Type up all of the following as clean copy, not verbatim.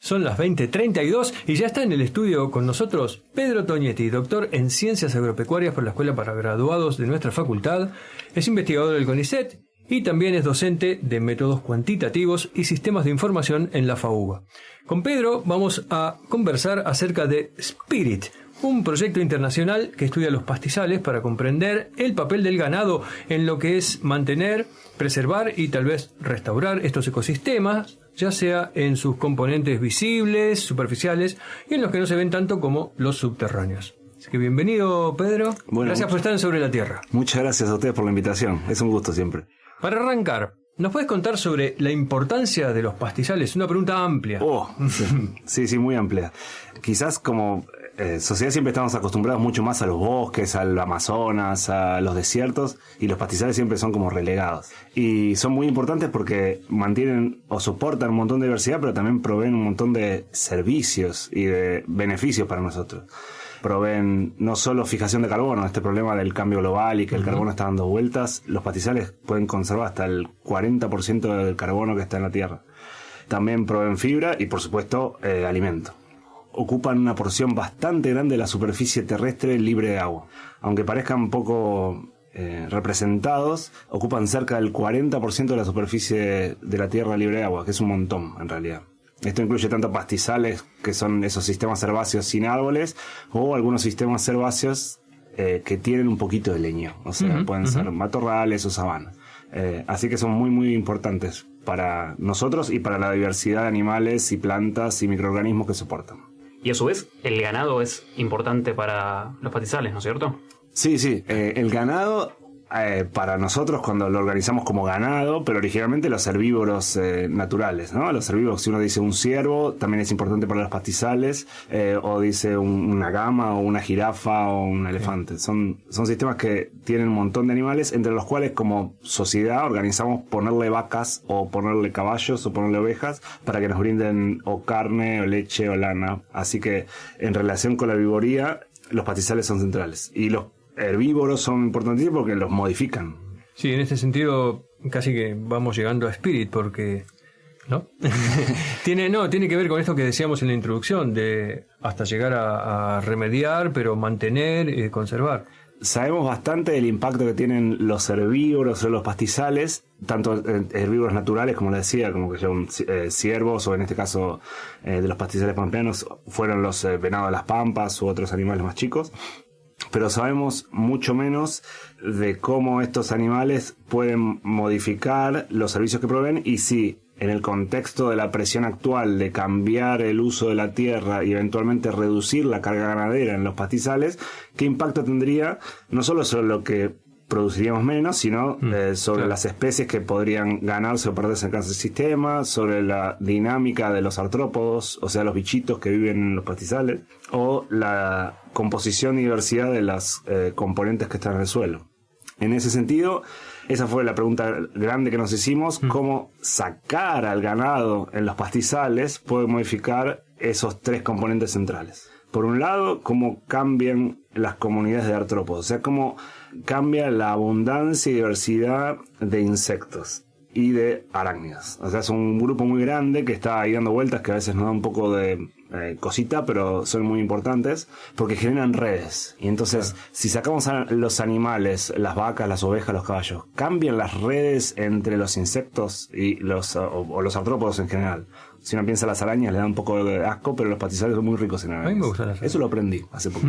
Son las 20:32 y ya está en el estudio con nosotros Pedro Toñetti, doctor en Ciencias Agropecuarias por la Escuela para Graduados de nuestra facultad, es investigador del CONICET y también es docente de métodos cuantitativos y sistemas de información en la FAUBA. Con Pedro vamos a conversar acerca de Spirit, un proyecto internacional que estudia los pastizales para comprender el papel del ganado en lo que es mantener, preservar y tal vez restaurar estos ecosistemas, ya sea en sus componentes visibles, superficiales y en los que no se ven tanto como los subterráneos. Así que bienvenido, Pedro. Gracias por estar en Sobre la Tierra. Muchas gracias a ustedes por la invitación. Es un gusto siempre. Para arrancar, ¿nos puedes contar sobre la importancia de los pastizales? Una pregunta amplia. Sí, muy amplia. Quizás como sociedad siempre estamos acostumbrados mucho más a los bosques, al Amazonas, a los desiertos, y los pastizales siempre son como relegados. Y son muy importantes porque mantienen o soportan un montón de diversidad, pero también proveen un montón de servicios y de beneficios para nosotros. Proveen no solo fijación de carbono, este problema del cambio global y que el carbono está dando vueltas, los pastizales pueden conservar hasta el 40% del carbono que está en la tierra. También proveen fibra y, por supuesto, alimento. Ocupan una porción bastante grande de la superficie terrestre libre de agua. Aunque parezcan poco representados, ocupan cerca del 40% de la superficie de la tierra libre de agua, que es un montón en realidad. Esto incluye tanto pastizales, que son esos sistemas herbáceos sin árboles, o algunos sistemas herbáceos que tienen un poquito de leño. O sea, pueden ser matorrales o sabanas. Así que son muy, muy importantes para nosotros y para la diversidad de animales y plantas y microorganismos que soportan. Y a su vez, el ganado es importante para los pastizales, ¿no es cierto? Sí. El ganado, para nosotros cuando lo organizamos como ganado, pero originalmente los herbívoros naturales, ¿no? Los herbívoros, si uno dice un ciervo, también es importante para los pastizales, o dice una gama o una jirafa o un elefante. Son sistemas que tienen un montón de animales, entre los cuales como sociedad organizamos ponerle vacas o ponerle caballos o ponerle ovejas para que nos brinden o carne o leche o lana. Así que en relación con la herbivoría, los pastizales son centrales. Y los herbívoros son importantísimos porque los modifican. Sí, en este sentido casi que vamos llegando a Spirit porque... ¿no? Tiene que ver con esto que decíamos en la introducción, de hasta llegar a remediar, pero mantener, conservar. Sabemos bastante del impacto que tienen los herbívoros o los pastizales, tanto herbívoros naturales, como les decía, como que son ciervos, o en este caso de los pastizales pampeanos fueron los venados de las pampas u otros animales más chicos. Pero sabemos mucho menos de cómo estos animales pueden modificar los servicios que proveen y si en el contexto de la presión actual de cambiar el uso de la tierra y eventualmente reducir la carga ganadera en los pastizales, qué impacto tendría no solo sobre lo que produciríamos menos, sino sobre las especies que podrían ganarse o perderse en cada sistema, sobre la dinámica de los artrópodos, o sea, los bichitos que viven en los pastizales, o la composición y diversidad de las componentes que están en el suelo. En ese sentido, esa fue la pregunta grande que nos hicimos, cómo sacar al ganado en los pastizales puede modificar esos tres componentes centrales. Por un lado, cómo cambian las comunidades de artrópodos, o sea, cómo cambia la abundancia y diversidad de insectos y de arácnidos. O sea, es un grupo muy grande que está ahí dando vueltas, que a veces nos da un poco de cosita, pero son muy importantes porque generan redes. Y entonces, si sacamos a los animales, las vacas, las ovejas, los caballos, cambian las redes entre los insectos y los artrópodos en general. Si uno piensa en las arañas, le da un poco de asco, pero los pastizales son muy ricos en arañas. A mí me gustan las arañas. Eso lo aprendí hace poco.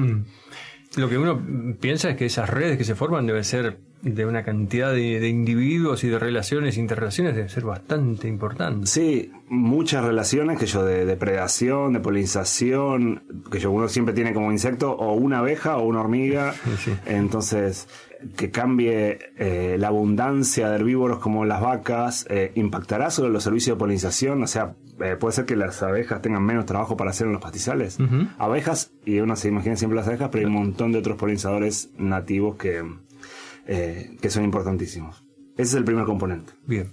Lo que uno piensa es que esas redes que se forman deben ser de una cantidad de individuos y de relaciones, interrelaciones, debe ser bastante importante. Sí, muchas relaciones, que yo de predación, de polinización, que uno siempre tiene como insecto o una abeja o una hormiga. Sí. Entonces, que cambie la abundancia de herbívoros como las vacas, impactará sobre los servicios de polinización. O sea, puede ser que las abejas tengan menos trabajo para hacer en los pastizales. Abejas, y uno se imagina siempre las abejas, pero hay un montón de otros polinizadores nativos que son importantísimos. Ese es el primer componente. Bien.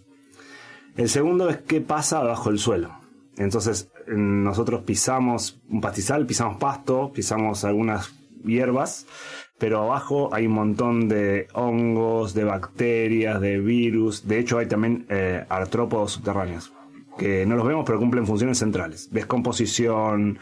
El segundo es qué pasa bajo el suelo. Entonces, nosotros pisamos un pastizal, pisamos pasto, pisamos algunas hierbas, pero abajo hay un montón de hongos, de bacterias, de virus. De hecho, hay también artrópodos subterráneos. que no los vemos pero cumplen funciones centrales. Descomposición,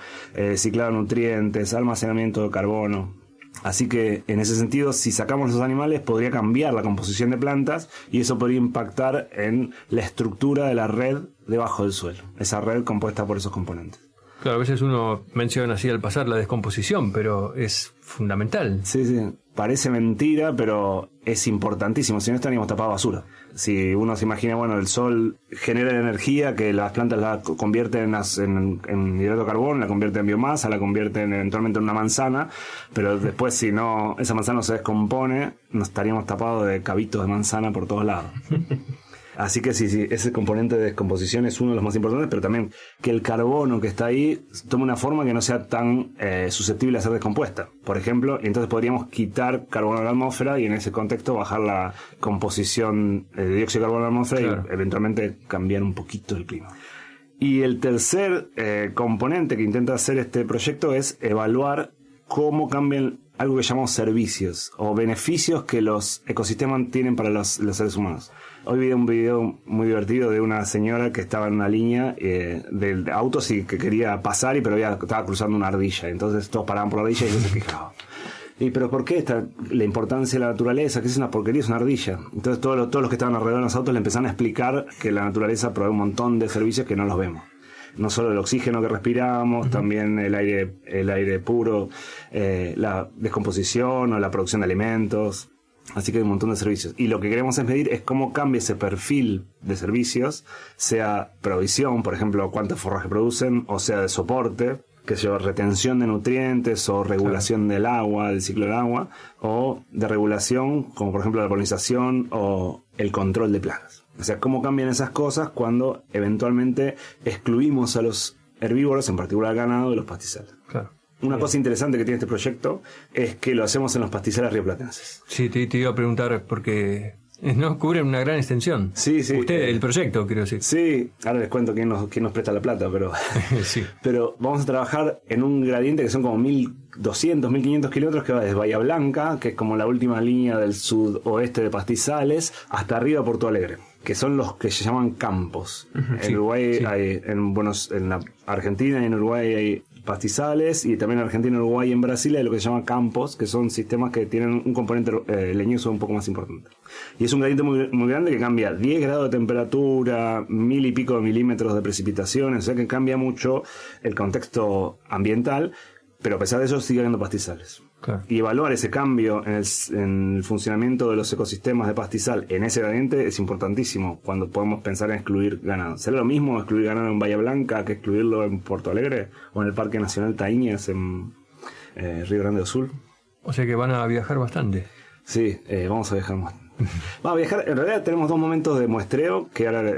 ciclado de nutrientes, almacenamiento de carbono. Así que en ese sentido, si sacamos los animales, podría cambiar la composición de plantas y eso podría impactar en la estructura de la red debajo del suelo. Esa red compuesta por esos componentes. Claro, a veces uno menciona así al pasar la descomposición, pero es fundamental. Sí. Parece mentira, pero es importantísimo. Si no, estaríamos tapados de basura. Si uno se imagina, bueno, el sol genera energía que las plantas la convierten en hidrato de carbono, la convierten en biomasa, la convierten eventualmente en una manzana, pero después si no, esa manzana no se descompone, nos estaríamos tapados de cabitos de manzana por todos lados. Así que sí, ese componente de descomposición es uno de los más importantes, pero también que el carbono que está ahí tome una forma que no sea tan susceptible a ser descompuesta. Por ejemplo, entonces podríamos quitar carbono de la atmósfera y en ese contexto bajar la composición de dióxido de carbono en la atmósfera, claro, y eventualmente cambiar un poquito el clima. Y el tercer componente que intenta hacer este proyecto es evaluar cómo cambian algo que llamamos servicios o beneficios que los ecosistemas tienen para los seres humanos. Hoy vi un video muy divertido de una señora que estaba en una línea de autos y que quería pasar, pero estaba cruzando una ardilla. Entonces todos paraban por la ardilla y ella se quejaba. ¿Pero por qué la importancia de la naturaleza? Que es una porquería, es una ardilla. Entonces todos los que estaban alrededor de los autos le empezaron a explicar que la naturaleza provee un montón de servicios que no los vemos. No solo el oxígeno que respiramos, también el aire puro, la descomposición o la producción de alimentos. Así que hay un montón de servicios. Y lo que queremos es medir es cómo cambia ese perfil de servicios, sea provisión, por ejemplo, cuánto forraje producen, o sea de soporte, que sea retención de nutrientes o regulación del agua, del ciclo del agua, o de regulación, como por ejemplo la polinización o el control de plagas. O sea, cómo cambian esas cosas cuando eventualmente excluimos a los herbívoros, en particular al ganado, de los pastizales. Claro. Una cosa interesante que tiene este proyecto es que lo hacemos en los pastizales rioplatenses. Sí, te iba a preguntar porque no cubren una gran extensión. Sí. El proyecto, quiero decir. Sí, ahora les cuento quién nos presta la plata, pero sí. Pero vamos a trabajar en un gradiente que son como 1.200, 1.500 kilómetros, que va desde Bahía Blanca, que es como la última línea del sudoeste de Pastizales, hasta arriba a Porto Alegre, que son los que se llaman campos. En Uruguay hay, en la Argentina y en Uruguay hay pastizales, y también en Argentina, Uruguay y en Brasil hay lo que se llama campos, que son sistemas que tienen un componente leñoso un poco más importante. Y es un gradiente muy, muy grande que cambia 10 grados de temperatura, 1000 y pico de milímetros de precipitaciones, o sea que cambia mucho el contexto ambiental, pero a pesar de eso sigue habiendo pastizales. Claro. Y evaluar ese cambio en el funcionamiento de los ecosistemas de pastizal en ese gradiente es importantísimo cuando podemos pensar en excluir ganado. ¿Será lo mismo excluir ganado en Bahía Blanca que excluirlo en Porto Alegre o en el Parque Nacional Taíñas en Río Grande do Sul? O sea que van a viajar bastante. Sí, vamos a viajar más. Vamos a viajar, en realidad tenemos 2 momentos de muestreo que ahora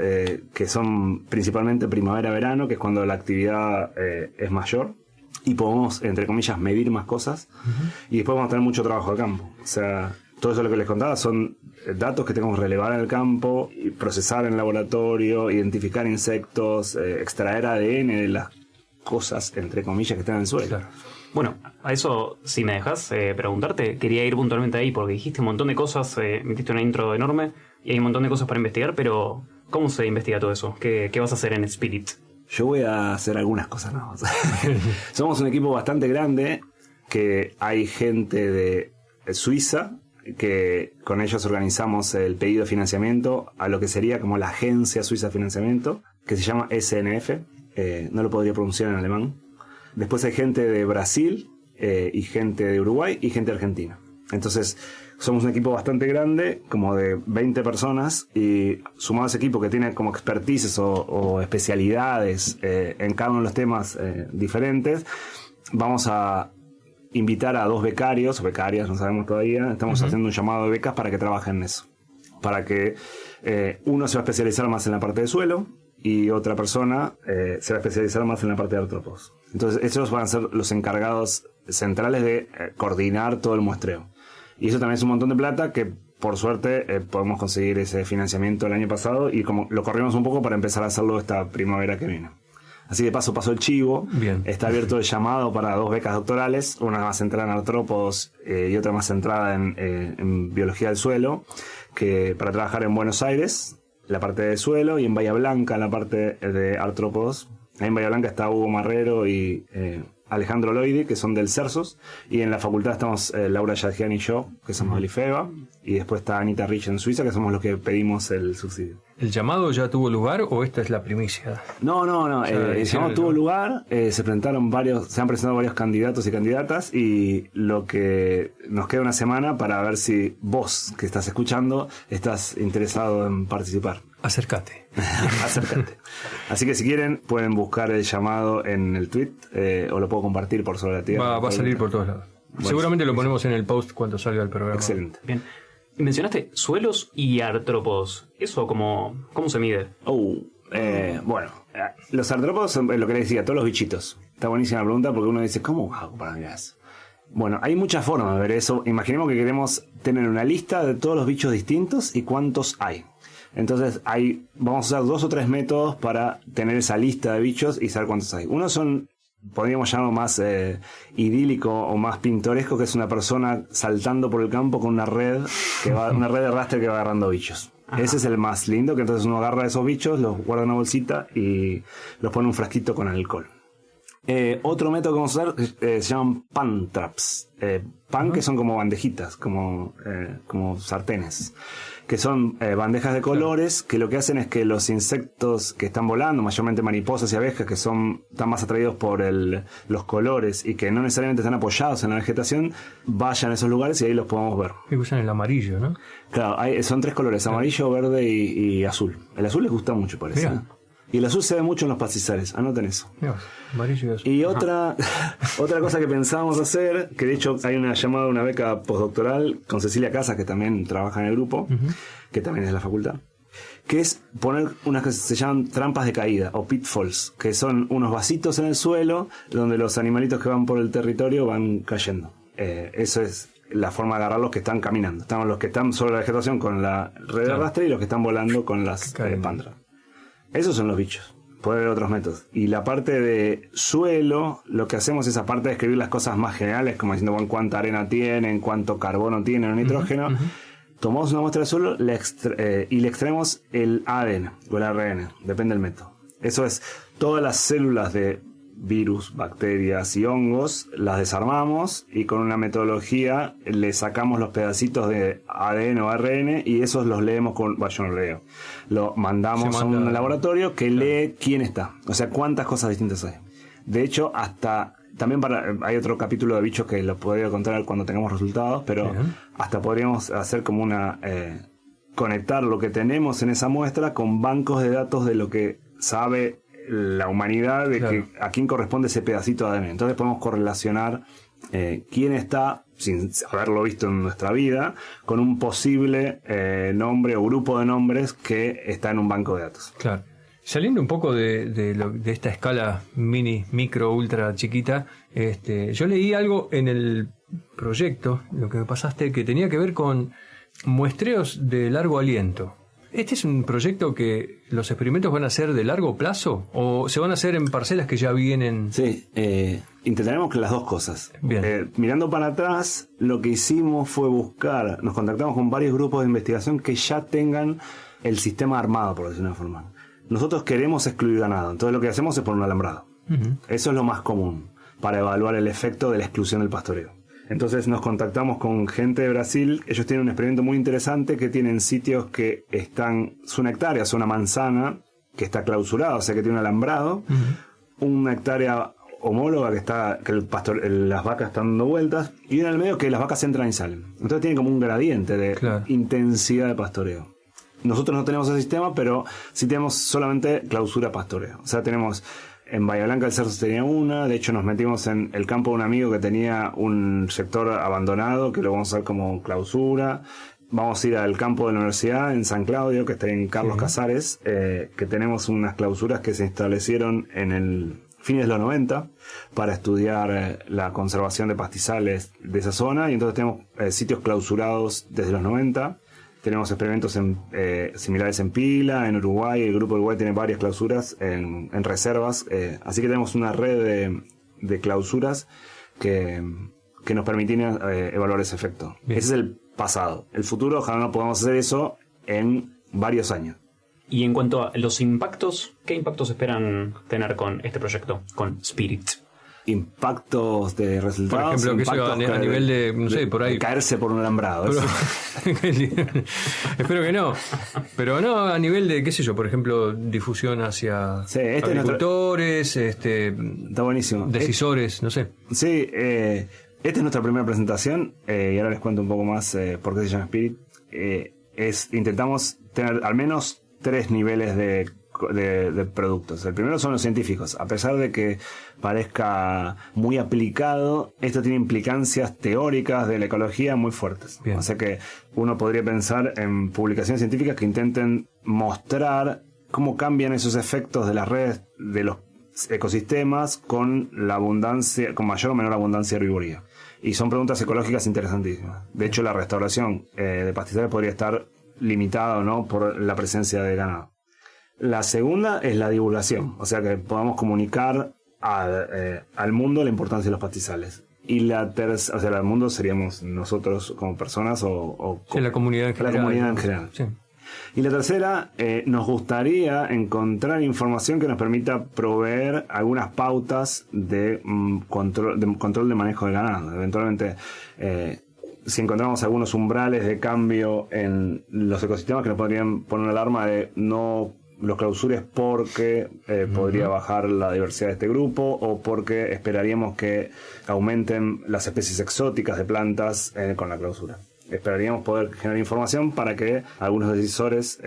que son principalmente primavera-verano, que es cuando la actividad es mayor y podemos, entre comillas, medir más cosas. Y después vamos a tener mucho trabajo de campo. O sea, todo eso lo que les contaba son datos que tenemos que relevar en el campo, y procesar en el laboratorio, identificar insectos, extraer ADN de las cosas, entre comillas, que están en el suelo. Claro. Bueno, a eso, si me dejas preguntarte, quería ir puntualmente ahí porque dijiste un montón de cosas, metiste una intro enorme y hay un montón de cosas para investigar, pero ¿cómo se investiga todo eso? ¿Qué vas a hacer en Spirit? Yo voy a hacer algunas cosas nuevas. Somos un equipo bastante grande, que hay gente de Suiza, que con ellos organizamos el pedido de financiamiento a lo que sería como la Agencia Suiza de Financiamiento, que se llama SNF, no lo podría pronunciar en alemán. Después hay gente de Brasil, y gente de Uruguay y gente de Argentina. Entonces somos un equipo bastante grande, como de 20 personas, y sumado a ese equipo que tiene como expertices o especialidades en cada uno de los temas diferentes, vamos a invitar a 2 becarios o becarias, no sabemos todavía. Estamos haciendo un llamado de becas para que trabajen en eso, para que uno se va a especializar más en la parte de suelo y otra persona se va a especializar más en la parte de artrópodos. Entonces esos van a ser los encargados centrales de coordinar todo el muestreo. Y eso también es un montón de plata que por suerte podemos conseguir ese financiamiento el año pasado, y como lo corrimos un poco para empezar a hacerlo esta primavera que viene. Así de paso pasó el chivo. Bien. Está abierto el llamado para 2 becas doctorales, una más centrada en artrópodos y otra más centrada en biología del suelo, que para trabajar en Buenos Aires, la parte de suelo, y en Bahía Blanca la parte de artrópodos. Ahí en Bahía Blanca está Hugo Marrero y Alejandro Loidi, que son del CERSOS, y en la facultad estamos Laura Yadjian y yo, que somos del IFEBA, y después está Anita Rich en Suiza, que somos los que pedimos el subsidio. ¿El llamado ya tuvo lugar o esta es la primicia? No. El llamado tuvo lugar, se han presentado varios candidatos y candidatas, y lo que nos queda una semana para ver si vos, que estás escuchando, estás interesado en participar. Acércate. Acércate. Así que si quieren, pueden buscar el llamado en el tweet, o lo puedo compartir por sobre la tierra. Va a salir por todos lados. Bueno, seguramente lo ponemos en el post cuando salga el programa. Excelente. Bien. Mencionaste suelos y artrópodos. ¿Eso cómo se mide? Bueno, los artrópodos son lo que les decía, todos los bichitos. Está buenísima la pregunta porque uno dice, ¿cómo hago para mirar eso? Bueno, hay muchas formas de ver eso. Imaginemos que queremos tener una lista de todos los bichos distintos y cuántos hay. Entonces vamos a usar 2 o 3 métodos para tener esa lista de bichos y saber cuántos hay. Uno son, podríamos llamarlo más idílico o más pintoresco, que es una persona saltando por el campo con una red una red de arrastre que va agarrando bichos. Ajá. Ese es el más lindo, que entonces uno agarra esos bichos, los guarda en una bolsita y los pone en un frasquito con alcohol. Otro método que vamos a usar se llaman pan traps. Pan, que son como bandejitas, como sartenes, que son bandejas de colores, que lo que hacen es que los insectos que están volando, mayormente mariposas y abejas, que están más atraídos por los colores y que no necesariamente están apoyados en la vegetación, vayan a esos lugares y ahí los podemos ver. Que usan el amarillo, ¿no? Claro, son 3 colores, amarillo, verde y azul. El azul les gusta mucho, parece. Y el azul se ve mucho en los pastizales, anoten eso. Amarillo y azul. Y otra cosa que pensábamos hacer, que de hecho hay una beca postdoctoral con Cecilia Casas, que también trabaja en el grupo, que también es de la facultad, que es poner unas que se llaman trampas de caída o pitfalls, que son unos vasitos en el suelo donde los animalitos que van por el territorio van cayendo. Eso es la forma de agarrar los que están caminando. Estamos los que están sobre la vegetación con la red de arrastre y los que están volando con las pantras. Esos son los bichos. Puede haber otros métodos. Y la parte de suelo, lo que hacemos es, aparte de escribir las cosas más generales, como diciendo cuánta arena tienen, cuánto carbono tienen o nitrógeno, tomamos una muestra de suelo y le extraemos el ADN o el ARN, depende del método. Eso es, todas las células de virus, bacterias y hongos, las desarmamos y con una metodología le sacamos los pedacitos de ADN o ARN y esos los leemos yo no leo. Lo mandamos a un laboratorio que lee quién está, o sea, cuántas cosas distintas hay. De hecho, también hay otro capítulo de bichos que lo podría contar cuando tengamos resultados, pero hasta podríamos hacer como conectar lo que tenemos en esa muestra con bancos de datos de lo que sabe la humanidad, de a quién corresponde ese pedacito de ADN. Entonces podemos correlacionar quién está, sin haberlo visto en nuestra vida, con un posible nombre o grupo de nombres que está en un banco de datos. Claro. Saliendo un poco de esta escala micro, ultra chiquita, yo leí algo en el proyecto, lo que me pasaste, que tenía que ver con muestreos de largo aliento. ¿Este es un proyecto que los experimentos van a ser de largo plazo o se van a hacer en parcelas que ya vienen? Sí, intentaremos las dos cosas. Bien. Mirando para atrás, lo que hicimos fue nos contactamos con varios grupos de investigación que ya tengan el sistema armado, por decirlo de una forma. Nosotros queremos excluir ganado, entonces lo que hacemos es poner un alambrado. Eso es lo más común para evaluar el efecto de la exclusión del pastoreo. Entonces nos contactamos con gente de Brasil. Ellos tienen un experimento muy interesante, que tienen sitios que son hectáreas, una manzana que está clausurada, o sea que tiene un alambrado, una hectárea homóloga que las vacas están dando vueltas, y en el medio que las vacas entran y salen. Entonces tienen como un gradiente de intensidad de pastoreo. Nosotros no tenemos ese sistema, pero sí tenemos solamente clausura pastoreo. O sea, tenemos en Bahía Blanca el CERSOS tenía una, de hecho nos metimos en el campo de un amigo que tenía un sector abandonado, que lo vamos a hacer como clausura. Vamos a ir al campo de la universidad en San Claudio, que está en Carlos Casares, que tenemos unas clausuras que se establecieron en fines de los 90 para estudiar la conservación de pastizales de esa zona, y entonces tenemos sitios clausurados desde los 90. Tenemos experimentos similares en Pila, en Uruguay. El grupo de Uruguay tiene varias clausuras en reservas. Así que tenemos una red de clausuras que nos permitirían evaluar ese efecto. Bien. Ese es el pasado. El futuro, ojalá no podamos hacer eso en varios años. Y en cuanto a los impactos, ¿qué impactos esperan tener con este proyecto, con Spirit? Impactos de resultados. Por ejemplo, que sea a nivel de, no sé, por ahí. De caerse por un alambrado. Espero que no. Pero no, a nivel de, qué sé yo, por ejemplo, difusión hacia agricultores, está buenísimo. Decisores, no sé. Sí, esta es nuestra primera presentación y ahora les cuento un poco más por qué se llama Spirit. Intentamos tener al menos 3 niveles de productos. El primero son los científicos. A pesar de que parezca muy aplicado, esto tiene implicancias teóricas de la ecología muy fuertes. Bien. O sea que uno podría pensar en publicaciones científicas que intenten mostrar cómo cambian esos efectos de las redes de los ecosistemas con la abundancia, con mayor o menor abundancia de herbivoría. Y son preguntas ecológicas interesantísimas. De hecho, la restauración de pastizales podría estar limitada o no por la presencia de ganado. La segunda es la divulgación, o sea que podamos comunicar al mundo la importancia de los pastizales. Y la tercera, o sea, el mundo seríamos nosotros como personas o sí, la comunidad en general. La comunidad en general. Sí. Y la tercera, nos gustaría encontrar información que nos permita proveer algunas pautas de control de manejo de ganado. Eventualmente, si encontramos algunos umbrales de cambio en los ecosistemas que nos podrían poner una alarma de no los clausures porque podría bajar la diversidad de este grupo o porque esperaríamos que aumenten las especies exóticas de plantas con la clausura. Esperaríamos poder generar información para que algunos decisores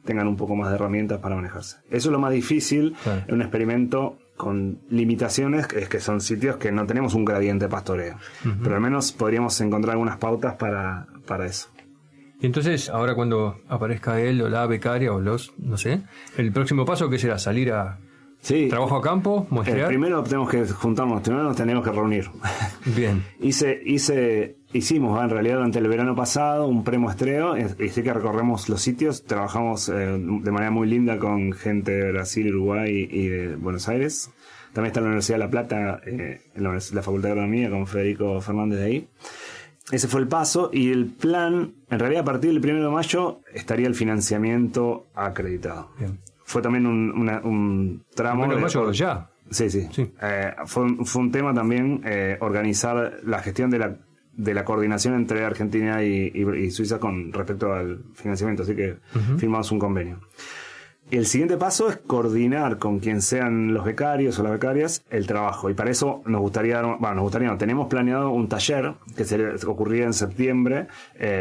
tengan un poco más de herramientas para manejarse. Eso es lo más difícil en un experimento con limitaciones, es que son sitios que no tenemos un gradiente de pastoreo. Pero al menos podríamos encontrar algunas pautas para eso. Y entonces, ahora cuando aparezca él o la becaria o los, no sé, el próximo paso, ¿qué será? ¿Salir a trabajo a campo? ¿Muestrear? Primero tenemos que juntarnos, primero nos tenemos que reunir. Bien. Hicimos en realidad durante el verano pasado un premuestreo, y sí que recorremos los sitios, trabajamos de manera muy linda con gente de Brasil, Uruguay y de Buenos Aires. También está en la Universidad de La Plata, en la Facultad de Agronomía, con Federico Fernández de ahí. Ese fue el paso y el plan, en realidad a partir del 1 de mayo estaría el financiamiento acreditado. Bien. Fue también un tramo... El 1 de mayo ya. Sí. Fue un tema también organizar la gestión de la coordinación entre Argentina y Suiza con respecto al financiamiento, así que firmamos un convenio. El siguiente paso es coordinar con quien sean los becarios o las becarias el trabajo. Y para eso tenemos planeado un taller que ocurriría en septiembre,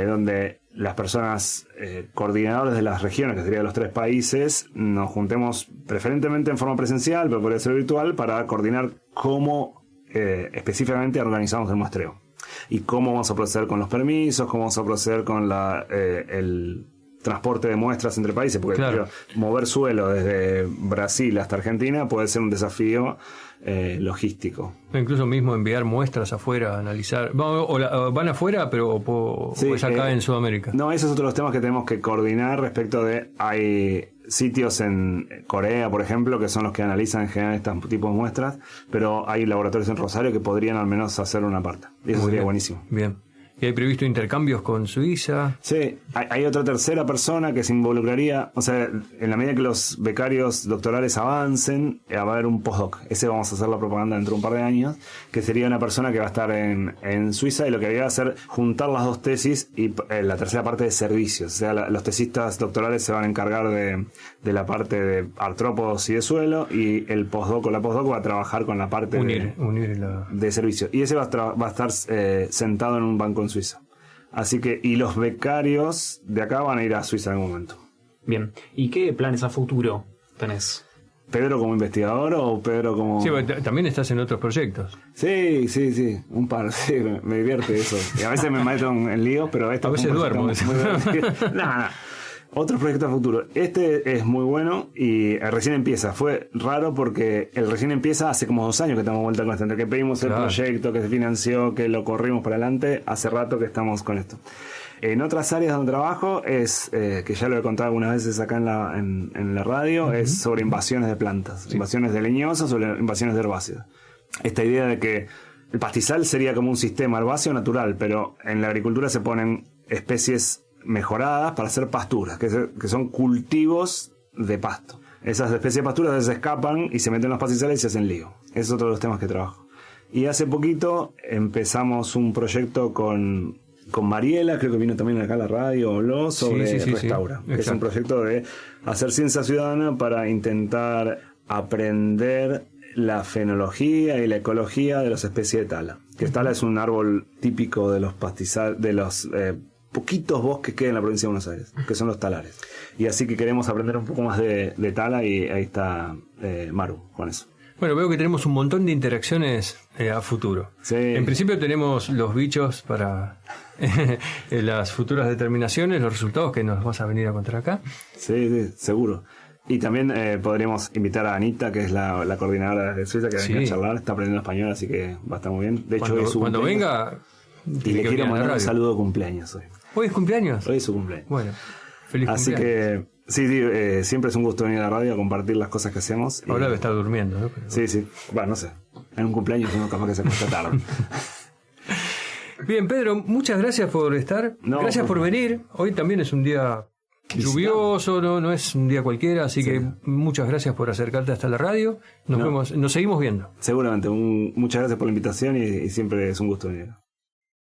donde las personas coordinadoras de las regiones, que serían los 3 países, nos juntemos preferentemente en forma presencial, pero podría ser virtual, para coordinar cómo específicamente organizamos el muestreo. Y cómo vamos a proceder con los permisos, cómo vamos a proceder con el transporte de muestras entre países, porque mover suelo desde Brasil hasta Argentina puede ser un desafío logístico. Incluso mismo enviar muestras afuera, analizar. O van afuera, pero es acá en Sudamérica. No, esos son otros temas que tenemos que coordinar respecto de... Hay sitios en Corea, por ejemplo, que son los que analizan en general estos tipos de muestras, pero hay laboratorios en Rosario que podrían al menos hacer una parte. Y eso sería buenísimo. Bien. ¿Y hay previsto intercambios con Suiza? Sí, hay otra tercera persona que se involucraría, o sea, en la medida que los becarios doctorales avancen, va a haber un postdoc. Ese vamos a hacer la propaganda dentro de un par de años, que sería una persona que va a estar en Suiza, y lo que haría es juntar las 2 tesis y la tercera parte de servicios. O sea, los tesistas doctorales se van a encargar de la parte de artrópodos y de suelo, y el postdoc o la postdoc va a trabajar con la parte de servicio. Y ese va a estar sentado en un banco en Suiza. Así que, y los becarios de acá van a ir a Suiza en algún momento. Bien. ¿Y qué planes a futuro tenés? ¿Pedro como investigador o Pedro como...? Sí, también estás en otros proyectos. Sí, un par, sí, me divierte eso. Y a veces me meto en líos, pero esto... A veces duermo. Nada. Otro proyecto a futuro. Este es muy bueno y recién empieza. Fue raro porque el recién empieza hace como 2 años que estamos vuelta con esto. Entre que pedimos el proyecto, que se financió, que lo corrimos para adelante, hace rato que estamos con esto. En otras áreas donde trabajo es, que ya lo he contado algunas veces acá en la radio, es sobre invasiones de plantas. Invasiones de leñosas o invasiones de herbáceas. Esta idea de que el pastizal sería como un sistema herbáceo natural, pero en la agricultura se ponen especies mejoradas para hacer pasturas, que son cultivos de pasto. Esas especies de pasturas a veces escapan y se meten en los pastizales y se hacen lío. Ese es otro de los temas que trabajo. Y hace poquito empezamos un proyecto con Mariela, creo que vino también acá a la radio, habló sobre Restaura. Sí, es un proyecto de hacer ciencia ciudadana para intentar aprender la fenología y la ecología de las especies de tala. Que tala es un árbol típico de los pastizales, de los poquitos bosques que hay en la provincia de Buenos Aires, que son los talares. Y así que queremos aprender un poco más de tala y ahí está Maru con eso. Bueno, veo que tenemos un montón de interacciones a futuro. Sí. En principio tenemos los bichos para las futuras determinaciones, los resultados que nos vas a venir a contar acá. Sí, seguro. Y también podríamos invitar a Anita, que es la coordinadora de Suiza, que venga a charlar, está aprendiendo español, así que va a estar muy bien. De hecho, hoy es su cuando cumpleaños. Venga, y le quiero mandar un saludo de cumpleaños hoy. ¿Hoy es cumpleaños? Hoy es su cumpleaños. Bueno, feliz así cumpleaños. Así que, siempre es un gusto venir a la radio a compartir las cosas que hacemos. Ahora debe estar durmiendo, ¿no? Pero... Sí. Bueno, no sé. En un cumpleaños uno capaz que se acuesta tarde. Bien, Pedro, muchas gracias por estar. Gracias por venir. Hoy también es un día lluvioso, no es un día cualquiera, así que muchas gracias por acercarte hasta la radio. Nos seguimos viendo. Seguramente. Muchas gracias por la invitación y siempre es un gusto venir.